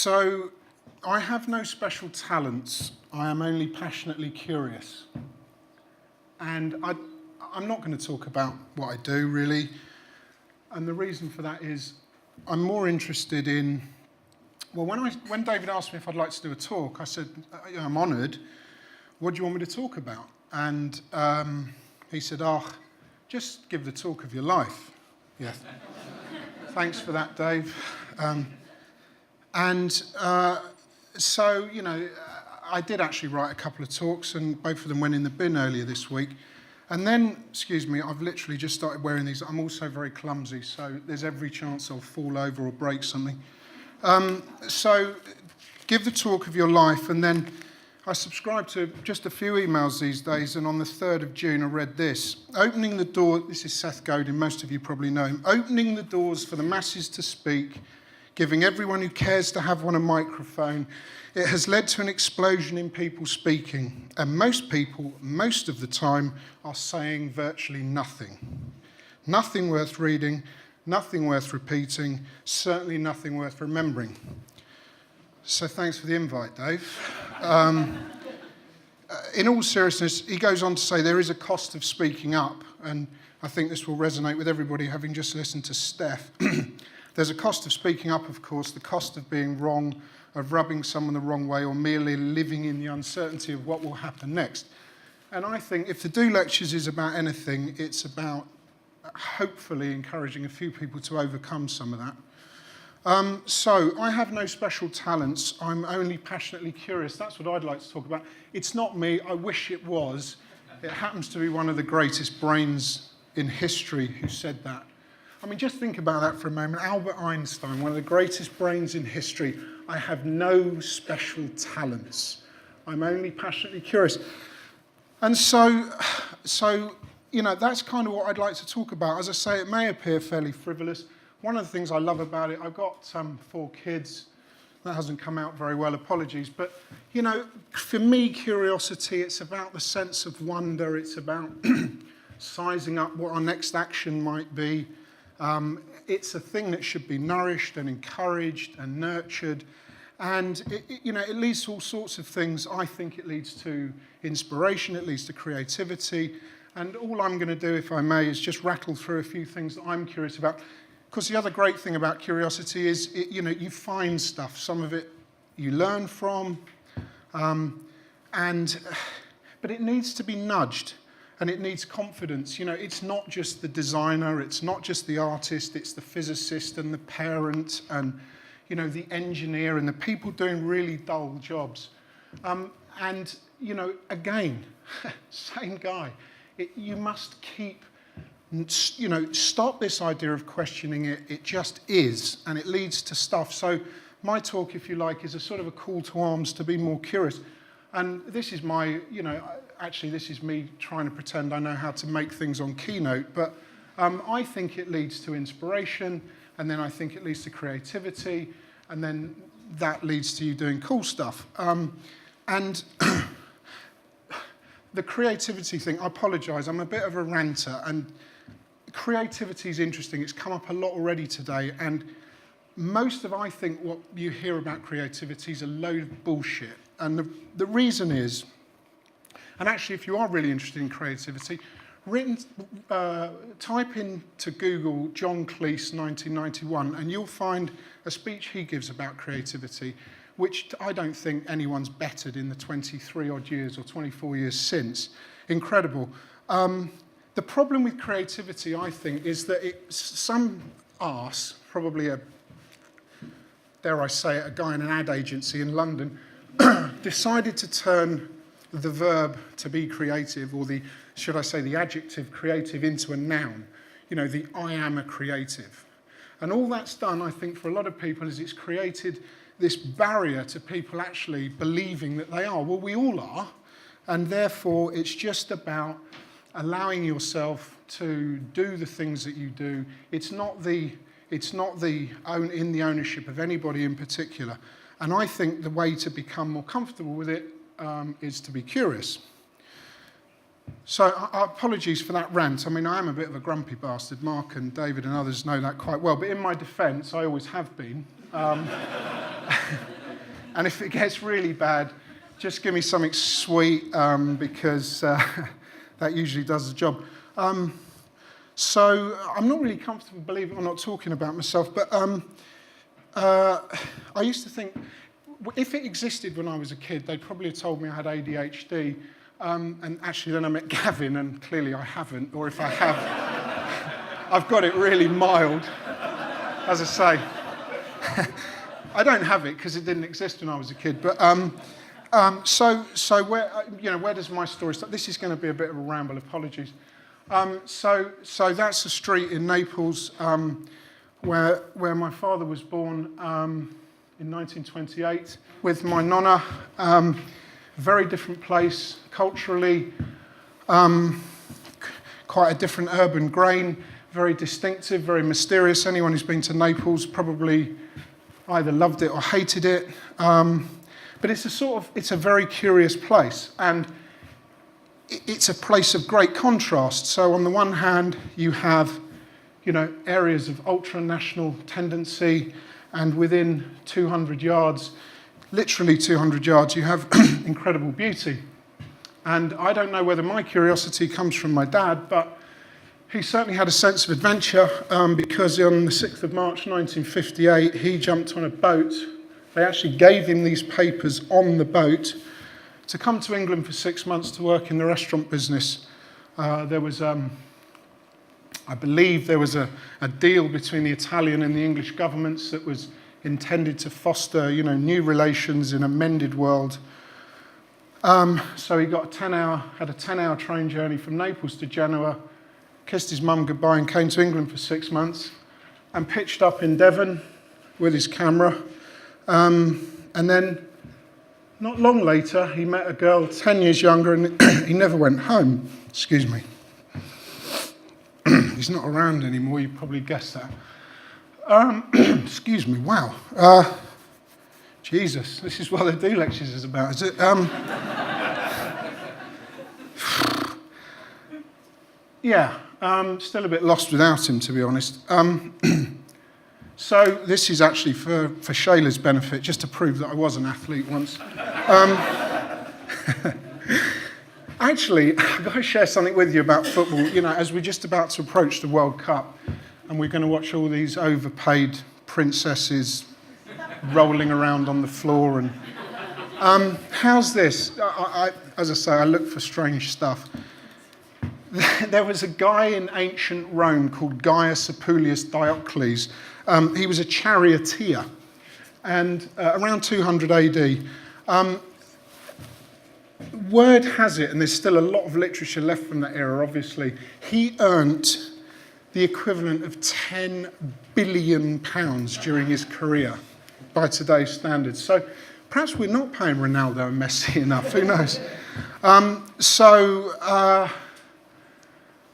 So, I have no special talents. I am only passionately curious. And I'm not going to talk about what I do, really. And the reason for that is I'm more interested in... Well, when David asked me if I'd like to do a talk, I said, I'm honoured. What do you want me to talk about? And he said, just give the talk of your life. Yeah. Thanks for that, Dave. So, you know, I did actually write a couple of talks, and both of them went in the bin earlier this week. And then, excuse me, I've literally just started wearing these. I'm also very clumsy, so there's every chance I'll fall over or break something. So, give the talk of your life, and then I subscribe to just a few emails these days, and on the 3rd of June I read this. Opening the door, this is Seth Godin, most of you probably know him. Opening the doors for the masses to speak, giving everyone who cares to have one a microphone. It has led to an explosion in people speaking, and most people, most of the time, are saying virtually nothing. Nothing worth reading, nothing worth repeating, certainly nothing worth remembering. So thanks for the invite, Dave. In all seriousness, he goes on to say there is a cost of speaking up, and I think this will resonate with everybody having just listened to Steph. There's a cost of speaking up, of course, the cost of being wrong, of rubbing someone the wrong way, or merely living in the uncertainty of what will happen next. And I think if the Do Lectures is about anything, it's about hopefully encouraging a few people to overcome some of that. So, I have no special talents. I'm only passionately curious. That's what I'd like to talk about. It's not me. I wish it was. It happens to be one of the greatest brains in history who said that. I mean, just think about that for a moment. Albert Einstein, one of the greatest brains in history. I have no special talents. I'm only passionately curious. And so, you know, that's kind of what I'd like to talk about. As I say, it may appear fairly frivolous. One of the things I love about it, I've got 4 kids. That hasn't come out very well, apologies. But, you know, for me, curiosity, it's about the sense of wonder. It's about sizing up what our next action might be. It's a thing that should be nourished and encouraged and nurtured. And, it leads to all sorts of things. I think it leads to inspiration. It leads to creativity. And all I'm going to do, if I may, is just rattle through a few things that I'm curious about. Because the other great thing about curiosity is, you find stuff. Some of it you learn from. But it needs to be nudged. And it needs confidence. It's not just the designer, it's not just the artist, it's the physicist and the parent and, the engineer and the people doing really dull jobs. Again, same guy. You must keep, stop this idea of questioning it. It just is, and it leads to stuff. So my talk, if you like, is a sort of a call to arms to be more curious. And this is my, actually, this is me trying to pretend I know how to make things on Keynote, but I think it leads to inspiration, and then I think it leads to creativity, and then that leads to you doing cool stuff. And the creativity thing, I apologise, I'm a bit of a ranter, and creativity is interesting. It's come up a lot already today, and most of, I think, what you hear about creativity is a load of bullshit. And the reason is, and actually, if you are really interested in creativity, type into Google John Cleese 1991, and you'll find a speech he gives about creativity, which I don't think anyone's bettered in the 23-odd years or 24 years since. Incredible. The problem with creativity, I think, is that some arse, probably dare I say it, a guy in an ad agency in London, decided to turn the verb to be creative, or should I say the adjective creative, into a noun. The I am a creative. And all that's done, I think, for a lot of people is it's created this barrier to people actually believing that they are. Well, we all are, and therefore it's just about allowing yourself to do the things that you do. It's not in the ownership of anybody in particular. And I think the way to become more comfortable with it is to be curious. So apologies for that rant. I mean, I am a bit of a grumpy bastard. Mark and David and others know that quite well. But in my defence, I always have been. And if it gets really bad, just give me something sweet, because that usually does the job. So I'm not really comfortable, believe it or not, talking about myself, but I used to think, if it existed when I was a kid, they'd probably have told me I had ADHD, and actually then I met Gavin, and clearly I haven't, or if I have, I've got it really mild, as I say. I don't have it because it didn't exist when I was a kid, but so where does my story start? This is going to be a bit of a ramble, apologies. So that's a street in Naples where my father was born in 1928 with my nonna. Very different place, culturally, quite a different urban grain, very distinctive, very mysterious. Anyone who's been to Naples probably either loved it or hated it. But it's a very curious place, and it's a place of great contrast. So on the one hand, you have, areas of ultra-national tendency, and within 200 yards, literally 200 yards, you have incredible beauty. And I don't know whether my curiosity comes from my dad, but he certainly had a sense of adventure, because on the 6th of March 1958, he jumped on a boat. They actually gave him these papers on the boat to come to England for 6 months to work in the restaurant business. There was, I believe there was a deal between the Italian and the English governments that was intended to foster, new relations in a mended world. So he got had a 10-hour train journey from Naples to Genoa, kissed his mum goodbye and came to England for 6 months and pitched up in Devon with his camera. And then not long later, he met a girl 10 years younger, and he never went home. Excuse me. He's not around anymore, you probably guessed that. Excuse me, wow. Jesus, this is what the Do Lectures is about, is it? Still a bit lost without him, to be honest. So this is actually for Shayla's benefit, just to prove that I was an athlete once. Actually, I've got to share something with you about football. As we're just about to approach the World Cup, and we're going to watch all these overpaid princesses rolling around on the floor. And how's this? As I say, I look for strange stuff. There was a guy in ancient Rome called Gaius Appuleius Diocles. He was a charioteer, and around 200 AD. Word has it, and there's still a lot of literature left from that era, obviously, he earned the equivalent of £10 billion during his career by today's standards. So perhaps we're not paying Ronaldo and Messi enough, who knows?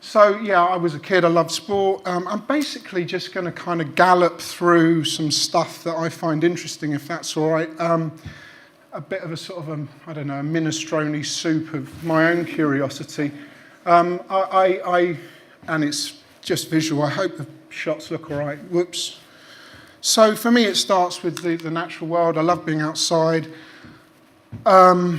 So yeah, I was a kid, I loved sport. I'm basically just going to kind of gallop through some stuff that I find interesting, if that's all right. A bit of a sort of, a minestrone soup of my own curiosity. And it's just visual. I hope the shots look all right. Whoops. So for me, it starts with the natural world. I love being outside. Andy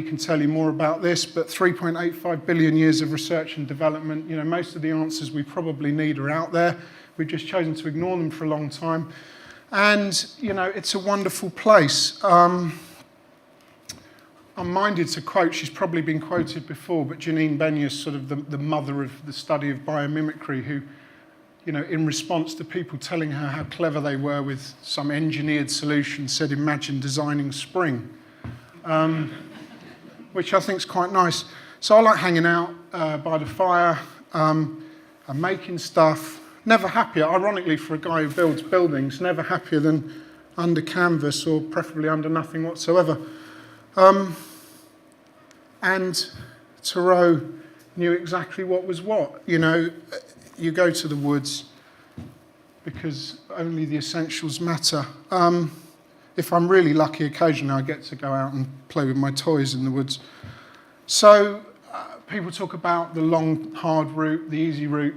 can tell you more about this, but 3.85 billion years of research and development, most of the answers we probably need are out there. We've just chosen to ignore them for a long time. And, it's a wonderful place. I'm minded to quote, she's probably been quoted before, but Janine Benyus, sort of the mother of the study of biomimicry, who, in response to people telling her how clever they were with some engineered solution, said, "Imagine designing spring." Which I think is quite nice. So I like hanging out by the fire. I'm making stuff. Never happier, ironically, for a guy who builds buildings, never happier than under canvas, or preferably under nothing whatsoever. And Thoreau knew exactly what was what. You go to the woods because only the essentials matter. If I'm really lucky, occasionally I get to go out and play with my toys in the woods. So people talk about the long, hard route, the easy route.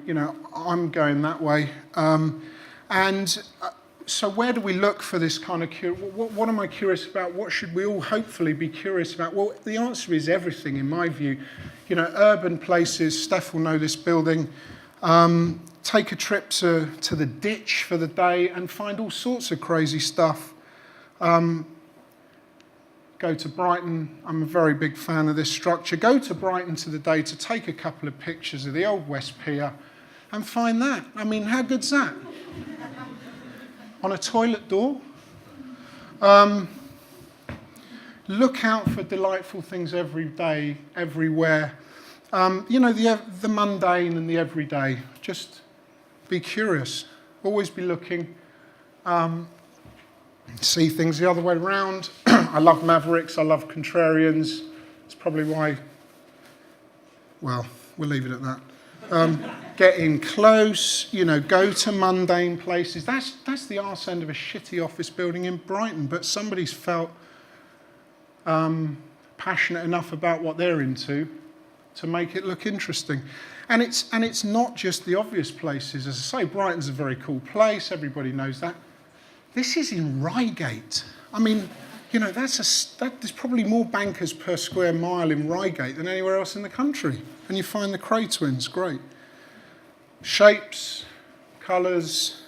I'm going that way. And So where do we look for this kind of what am I curious about? What should we all hopefully be curious about? Well, the answer is everything, in my view. You know, urban places, Steph will know this building. Take a trip to the ditch for the day and find all sorts of crazy stuff. Go to Brighton. I'm a very big fan of this structure. Go to Brighton to the day to take a couple of pictures of the old West Pier and find that. I mean, how good's that? On a toilet door. Look out for delightful things every day, everywhere. You know, the mundane and the everyday. Just be curious. Always be looking. See things the other way around. I love mavericks. I love contrarians. It's probably why, well, we'll leave it at that. Get in close, you know, go to mundane places. That's the arse end of a shitty office building in Brighton, but somebody's felt passionate enough about what they're into to make it look interesting. And it's not just the obvious places. As I say, Brighton's a very cool place. Everybody knows that. This is in Reigate. I mean, you know, there's probably more bankers per square mile in Reigate than anywhere else in the country. And you find the Cray twins, great. Shapes, colours,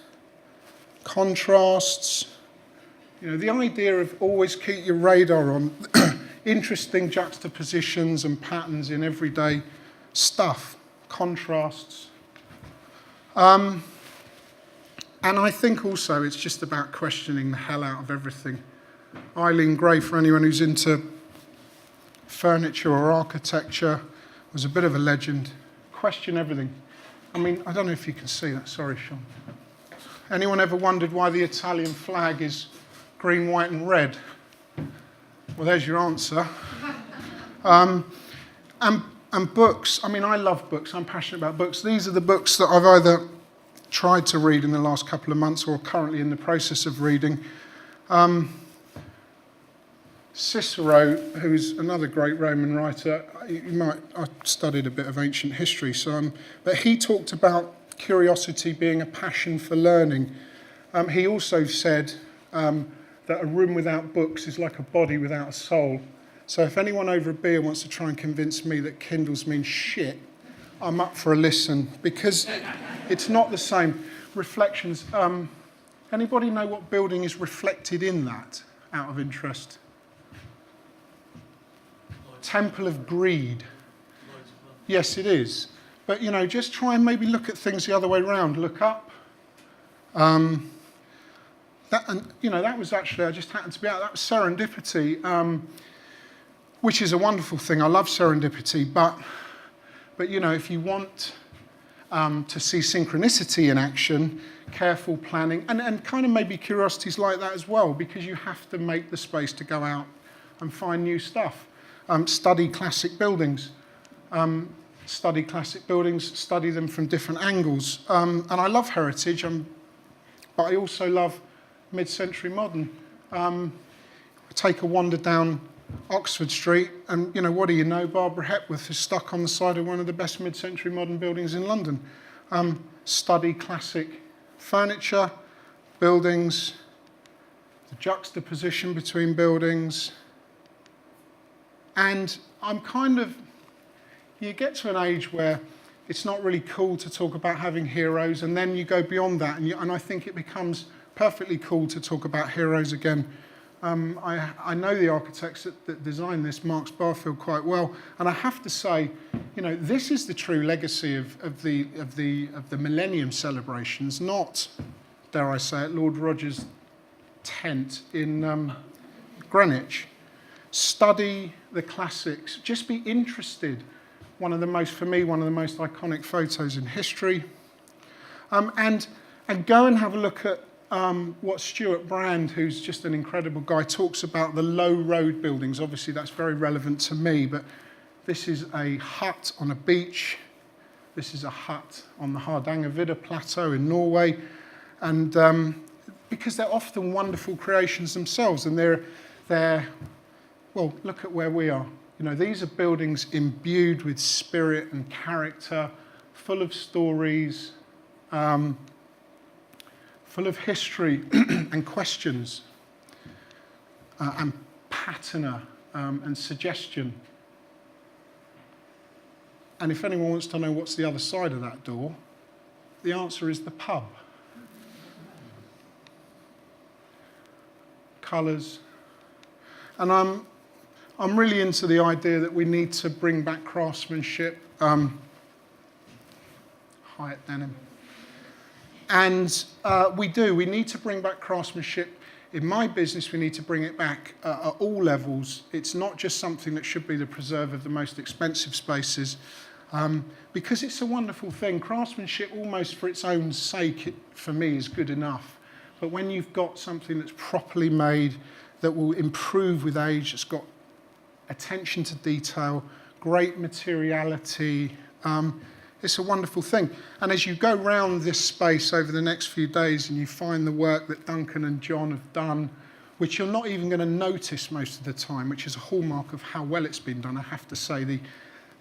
contrasts. You know, the idea of always keep your radar on interesting juxtapositions and patterns in everyday stuff, contrasts. And I think also it's just about questioning the hell out of everything. Eileen Gray, for anyone who's into furniture or architecture, was a bit of a legend. Question everything. I mean, I don't know if you can see that. Sorry, Sean. Anyone ever wondered why the Italian flag is green, white, and red? Well, there's your answer. And books. I mean, I love books. I'm passionate about books. These are the books that I've either tried to read in the last couple of months or currently in the process of reading. Cicero, who's another great Roman writer, I studied a bit of ancient history, but he talked about curiosity being a passion for learning. He also said that a room without books is like a body without a soul. So if anyone over a beer wants to try and convince me that Kindles mean shit, I'm up for a listen, because it's not the same. Reflections. Anybody know what building is reflected in that, out of interest? Temple of Greed. Yes, it is. But, you know, just try and maybe look at things the other way around. Look up. That was actually, I just happened to be out. That was serendipity, which is a wonderful thing. I love serendipity, but you know, if you want to see synchronicity in action, careful planning, and kind of maybe curiosities like that as well, because you have to make the space to go out and find new stuff. Study classic buildings. Study them from different angles. And I love heritage, but I also love mid-century modern. Take a wander down Oxford Street, and you know, what do you know? Barbara Hepworth is stuck on the side of one of the best mid-century modern buildings in London. Study classic furniture, buildings, the juxtaposition between buildings. And you get to an age where it's not really cool to talk about having heroes, and then you go beyond that, and I think it becomes perfectly cool to talk about heroes again. I know the architects that designed this, Marks Barfield, quite well, and I have to say, you know, this is the true legacy of the Millennium celebrations, not, dare I say it, Lord Rogers' tent in Greenwich. Study the classics. Just be interested. For me, one of the most iconic photos in history. And go and have a look at what Stuart Brand, who's just an incredible guy, talks about the low road buildings. Obviously, that's very relevant to me, but this is a hut on a beach. This is a hut on the Hardangervidda Plateau in Norway. And because they're often wonderful creations themselves, and well, look at where we are. You know, these are buildings imbued with spirit and character, full of stories, full of history and questions and patina and suggestion. And if anyone wants to know what's the other side of that door, the answer is the pub. Colours. And I'm really into the idea that we need to bring back craftsmanship. Hyatt denim. And we do. We need to bring back craftsmanship. In my business, we need to bring it back at all levels. It's not just something that should be the preserve of the most expensive spaces, because it's a wonderful thing. Craftsmanship, almost for its own sake, for me, is good enough. But when you've got something that's properly made, that will improve with age, it's got attention to detail, great materiality, it's a wonderful thing. And as you go round this space over the next few days and you find the work that Duncan and John have done, which you're not even going to notice most of the time, which is a hallmark of how well it's been done, I have to say. The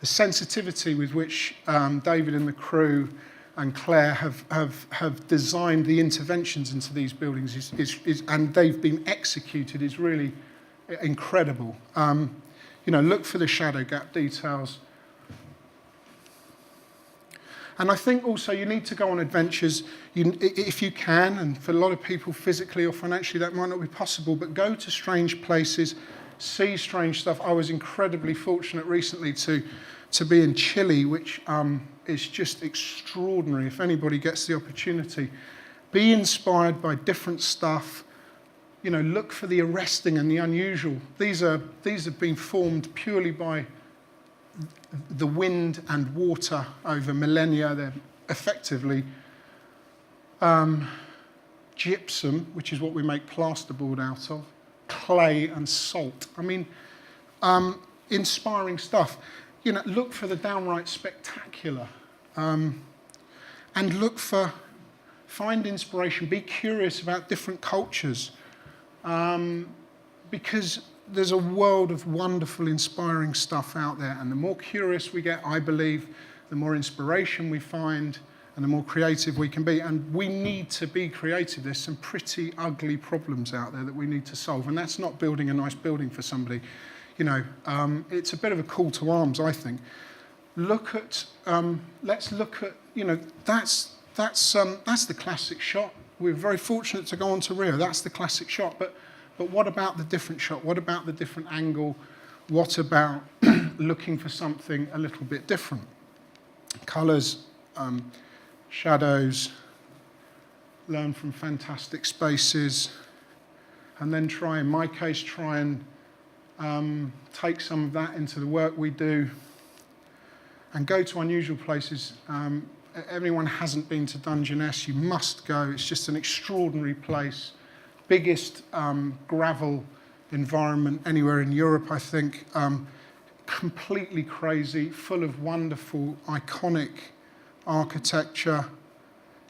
sensitivity with which David and the crew and Claire have designed the interventions into these buildings and they've been executed is really incredible. Look for the shadow gap details. And I think also you need to go on adventures if you can, and for a lot of people physically or financially that might not be possible, but go to strange places, see strange stuff. I was incredibly fortunate recently to be in Chile, which is just extraordinary if anybody gets the opportunity. Be inspired by different stuff. Look for the arresting and the unusual. These have been formed purely by the wind and water over millennia. They're effectively gypsum, which is what we make plasterboard out of, clay and salt. I mean, inspiring stuff. Look for the downright spectacular, and find inspiration. Be curious about different cultures, because there's a world of wonderful, inspiring stuff out there. And the more curious we get, I believe, the more inspiration we find and the more creative we can be. And we need to be creative. There's some pretty ugly problems out there that we need to solve. And that's not building a nice building for somebody. It's a bit of a call to arms, I think. Let's look at, that's the classic shot. We're very fortunate to go on to Rio. That's the classic shot. But what about the different shot? What about the different angle? What about looking for something a little bit different? Colours, shadows, learn from fantastic spaces, and then in my case, try and take some of that into the work we do and go to unusual places. Everyone hasn't been to Dungeness, you must go. It's just an extraordinary place. Biggest gravel environment anywhere in Europe, I think. Completely crazy, full of wonderful, iconic architecture.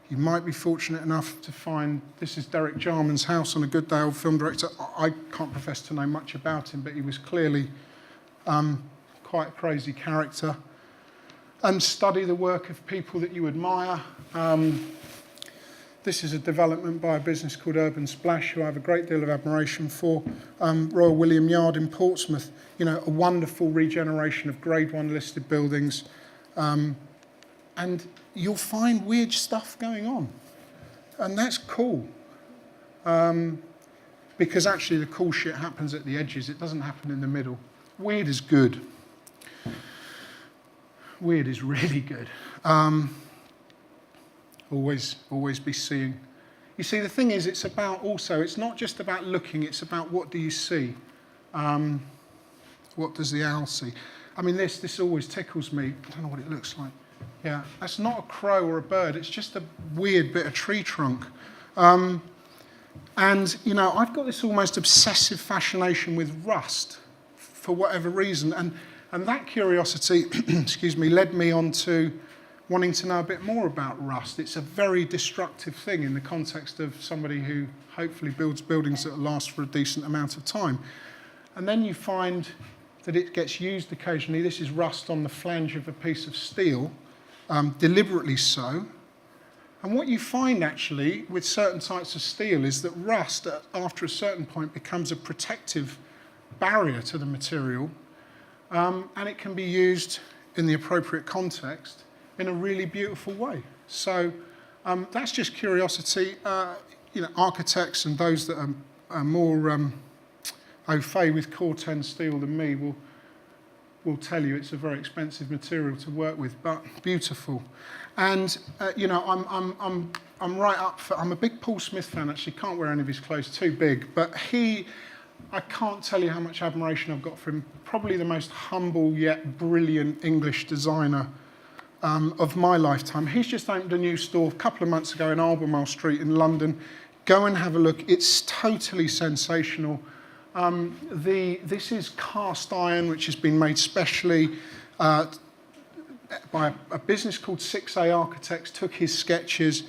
You might be fortunate enough to find, this is Derek Jarman's house on a good day, old film director. I can't profess to know much about him, but he was clearly quite a crazy character. And study the work of people that you admire. This is a development by a business called Urban Splash, who I have a great deal of admiration for. Royal William Yard in Portsmouth, a wonderful regeneration of Grade 1 listed buildings. And you'll find weird stuff going on. And that's cool. Because actually the cool shit happens at the edges. It doesn't happen in the middle. Weird is good. Weird is really good. Always be seeing. You see, the thing is, it's not just about looking, it's about what do you see? What does the owl see? I mean, this always tickles me. I don't know what it looks like. Yeah, that's not a crow or a bird, it's just a weird bit of tree trunk. And, I've got this almost obsessive fascination with rust for whatever reason. And that curiosity, excuse me, led me on to wanting to know a bit more about rust. It's a very destructive thing in the context of somebody who hopefully builds buildings that will last for a decent amount of time. And then you find that it gets used occasionally. This is rust on the flange of a piece of steel, deliberately so. And what you find actually with certain types of steel is that rust, after a certain point, becomes a protective barrier to the material, and it can be used in the appropriate context in a really beautiful way. So that's just curiosity. Architects and those that are more au fait with Core 10 steel than me will tell you it's a very expensive material to work with, but beautiful. And I'm right up for. I'm a big Paul Smith fan. Actually, can't wear any of his clothes, too big. But I can't tell you how much admiration I've got for him. Probably the most humble yet brilliant English designer of my lifetime. He's just opened a new store a couple of months ago in Albemarle Street in London. Go and have a look. It's totally sensational. This is cast iron, which has been made specially by a business called 6A Architects, took his sketches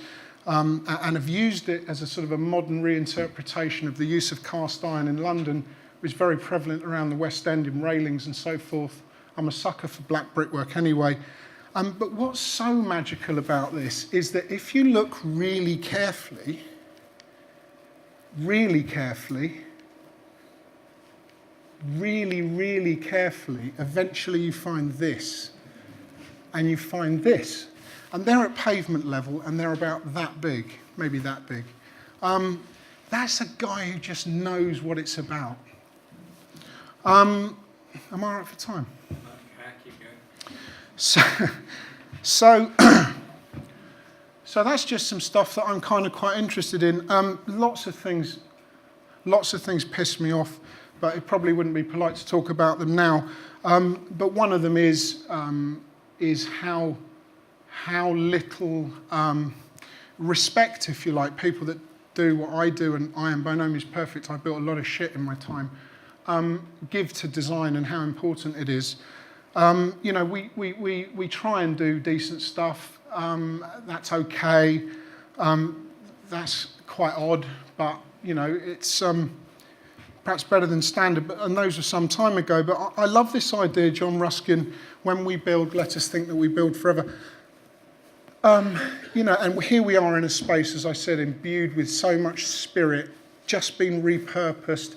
and have used it as a sort of a modern reinterpretation of the use of cast iron in London, which is very prevalent around the West End in railings and so forth. I'm a sucker for black brickwork anyway. But what's so magical about this is that if you look really carefully, really carefully, eventually you find this, and you find this. And they're at pavement level, and they're about that big, maybe that big. That's a guy who just knows what it's about. Am I all right for time? Okay, keep going. So that's just some stuff that I'm kind of quite interested in. Lots of things piss me off, but it probably wouldn't be polite to talk about them now. But one of them is how little respect, if you like, people that do what I do, and I am by no means perfect. I built a lot of shit in my time. Give to design and how important it is. We try and do decent stuff. That's okay. That's quite odd, but it's perhaps better than standard. And those were some time ago. But I love this idea, John Ruskin. When we build, let us think that we build forever. And here we are in a space, as I said, imbued with so much spirit, just been repurposed,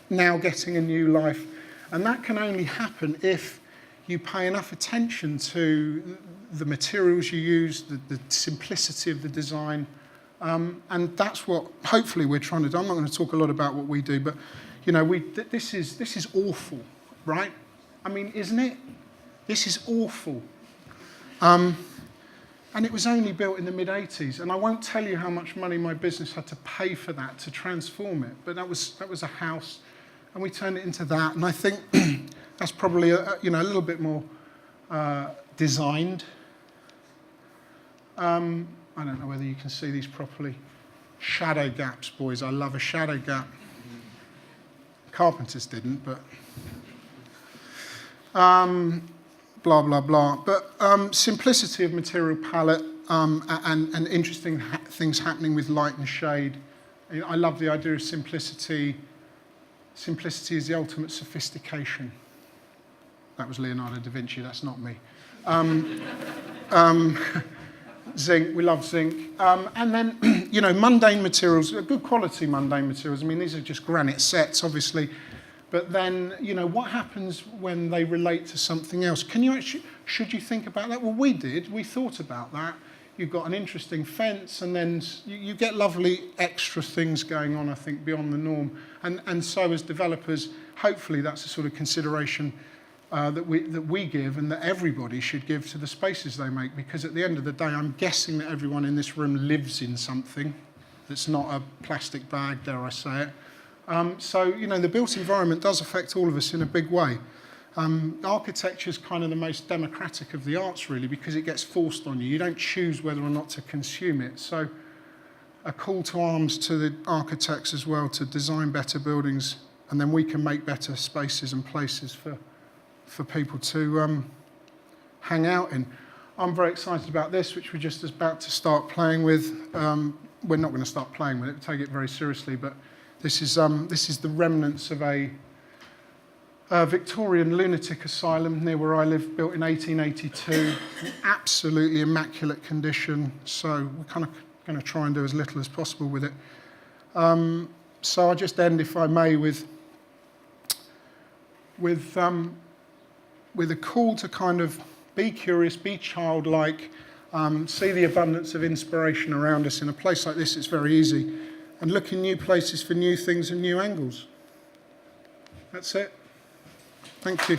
now getting a new life. And that can only happen if you pay enough attention to the materials you use, the simplicity of the design. And that's what hopefully we're trying to do. I'm not going to talk a lot about what we do, but this is awful, right? I mean, isn't it? This is awful. And it was only built in the mid-'80s, and I won't tell you how much money my business had to pay for that to transform it. But that was a house, and we turned it into that. And I think that's probably a little bit more designed. I don't know whether you can see these properly. Shadow gaps, boys. I love a shadow gap. Carpenters didn't, but blah, blah, blah. But simplicity of material palette and interesting things happening with light and shade. I love the idea of simplicity. Simplicity is the ultimate sophistication. That was Leonardo da Vinci, that's not me. Zinc, we love zinc. And then, mundane materials, good quality mundane materials. I mean, these are just granite sets, obviously. But then, what happens when they relate to something else? Should you think about that? Well, we did. We thought about that. You've got an interesting fence, and then you get lovely extra things going on, I think, beyond the norm. And so as developers, hopefully that's a sort of consideration that we give and that everybody should give to the spaces they make, because at the end of the day, I'm guessing that everyone in this room lives in something that's not a plastic bag, dare I say it. So, the built environment does affect all of us in a big way. Architecture is kind of the most democratic of the arts, really, because it gets forced on you. You don't choose whether or not to consume it. So a call to arms to the architects as well to design better buildings, and then we can make better spaces and places for people to hang out in. I'm very excited about this, which we're just about to start playing with. We're not going to start playing with it, we take it very seriously, but this is the remnants of a Victorian lunatic asylum near where I live, built in 1882, in absolutely immaculate condition. So we're kind of going to try and do as little as possible with it. So I'll just end, if I may, with a call to kind of be curious, be childlike, see the abundance of inspiration around us. In a place like this, it's very easy. And look in new places for new things and new angles. That's it. Thank you.